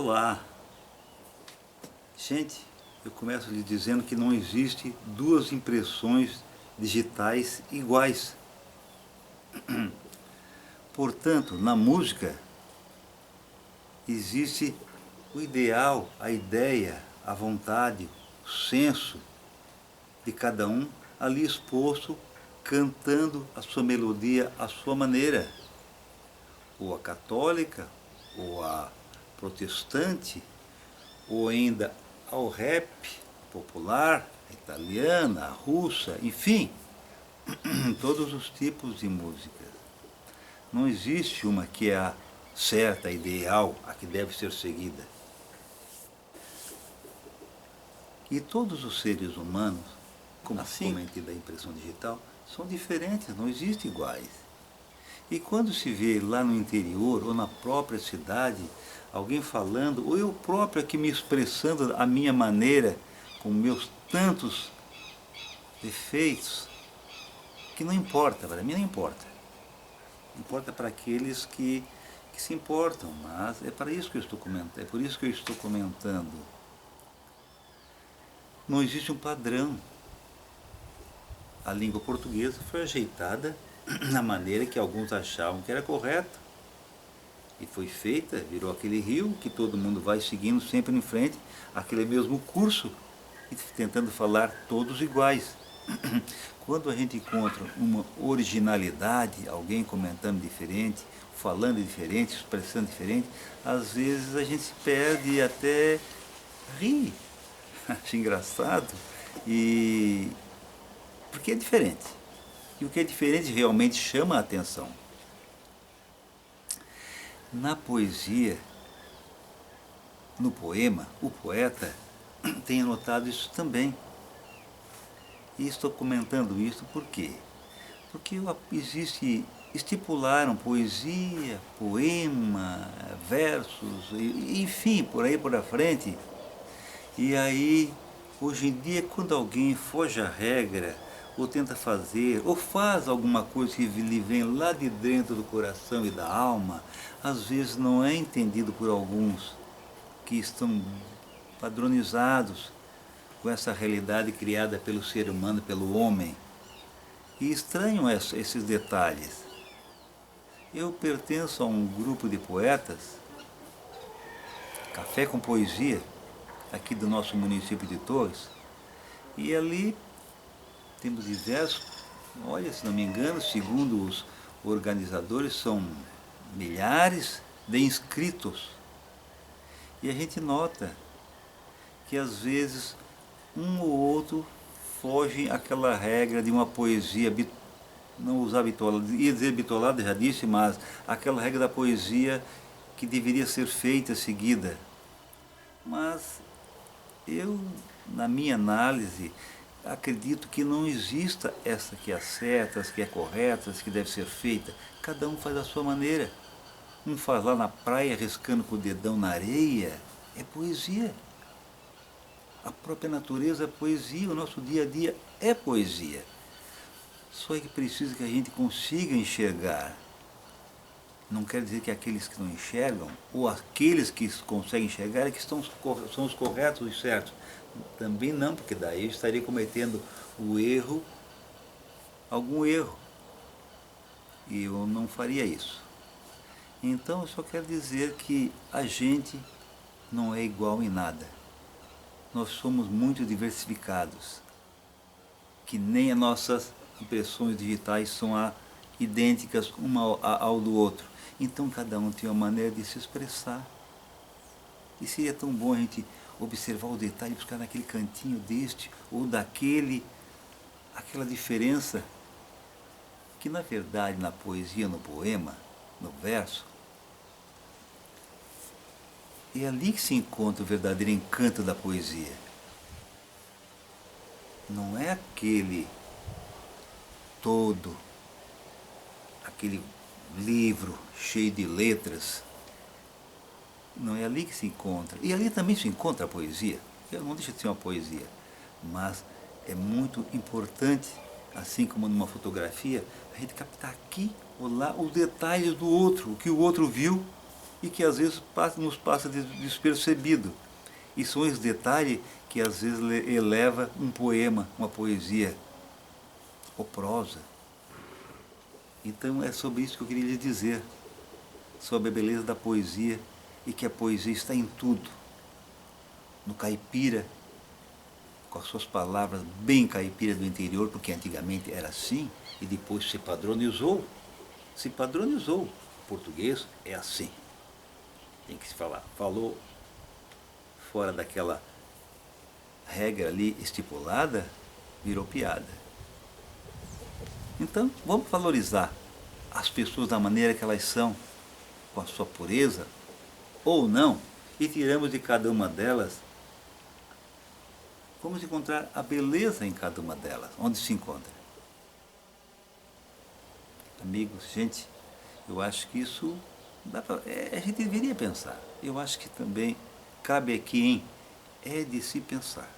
Olá! Gente, eu começo lhe dizendo que não existe duas impressões digitais iguais. Portanto, na música existe o ideal, a ideia, a vontade, o senso de cada um ali exposto, cantando a sua melodia à sua maneira. Ou a católica, ou a protestante, ou ainda ao rap popular, a italiana, a russa, enfim, todos os tipos de músicas. Não existe uma que é a certa, a ideal, a que deve ser seguida. E todos os seres humanos, como comentei da impressão digital, são diferentes, não existem iguais. E quando se vê lá no interior ou na própria cidade, alguém falando, ou eu próprio aqui me expressando a minha maneira, com meus tantos defeitos, que não importa, para mim não importa. Importa para aqueles que se importam, mas é para isso que eu estou comentando, é por isso que eu estou comentando. Não existe um padrão. A língua portuguesa foi ajeitada na maneira que alguns achavam que era correta. E foi feita, virou aquele rio que todo mundo vai seguindo sempre em frente, aquele mesmo curso, tentando falar todos iguais. Quando a gente encontra uma originalidade, alguém comentando diferente, falando diferente, expressando diferente, às vezes a gente se perde e até ri. Acho engraçado, porque é diferente. E o que é diferente realmente chama a atenção. Na poesia, no poema, o poeta tem anotado isso também. E estou comentando isso por quê? Porque estipularam poesia, poema, versos, enfim, por aí por a frente. E aí, hoje em dia, quando alguém foge à regra, ou tenta fazer, ou faz alguma coisa que lhe vem lá de dentro do coração e da alma, às vezes não é entendido por alguns que estão padronizados com essa realidade criada pelo ser humano, pelo homem, e estranham esses detalhes. Eu pertenço a um grupo de poetas, Café com Poesia, aqui do nosso município de Torres, e ali temos diversos, olha, se não me engano, segundo os organizadores, são milhares de inscritos. E a gente nota que às vezes um ou outro foge àquela regra de uma poesia, não usar bitolada, ia dizer bitolada, já disse, mas aquela regra da poesia que deveria ser feita, seguida. Mas eu, na minha análise, acredito que não exista essa que é certa, essa que é correta, essa que deve ser feita. Cada um faz a sua maneira. Um faz lá na praia, riscando com o dedão na areia. É poesia. A própria natureza é poesia, o nosso dia a dia é poesia. Só é que precisa que a gente consiga enxergar. Não quer dizer que aqueles que não enxergam, ou aqueles que conseguem enxergar, é que são os corretos e certos. Também não, porque daí eu estaria cometendo o erro, algum erro. E eu não faria isso. Então eu só quero dizer que a gente não é igual em nada. Nós somos muito diversificados, que nem as nossas impressões digitais são idênticas uma ao do outro. Então cada um tem uma maneira de se expressar. E seria tão bom a gente observar o detalhe, buscar naquele cantinho deste ou daquele, aquela diferença que na verdade na poesia, no poema, no verso, é ali que se encontra o verdadeiro encanto da poesia. Não é aquele todo, aquele livro cheio de letras. Não é ali que se encontra. E ali também se encontra a poesia. Não deixa de ser uma poesia. Mas é muito importante, assim como numa fotografia, a gente captar aqui ou lá os detalhes do outro, o que o outro viu. e que às vezes nos passa despercebido. E são esses detalhes que às vezes eleva um poema, uma poesia ou prosa. Então é sobre isso que eu queria lhe dizer, sobre a beleza da poesia e que a poesia está em tudo. No caipira, com as suas palavras bem caipira do interior, porque antigamente era assim e depois se padronizou. Se padronizou. O português é assim. Tem que se falar. Falou fora daquela regra ali estipulada, virou piada. Então, vamos valorizar as pessoas da maneira que elas são, com a sua pureza, ou não, e tiramos de cada uma delas, vamos encontrar a beleza em cada uma delas, onde se encontra. Amigos, gente, eu acho que isso a gente deveria pensar. Eu acho que também cabe aqui é de se pensar.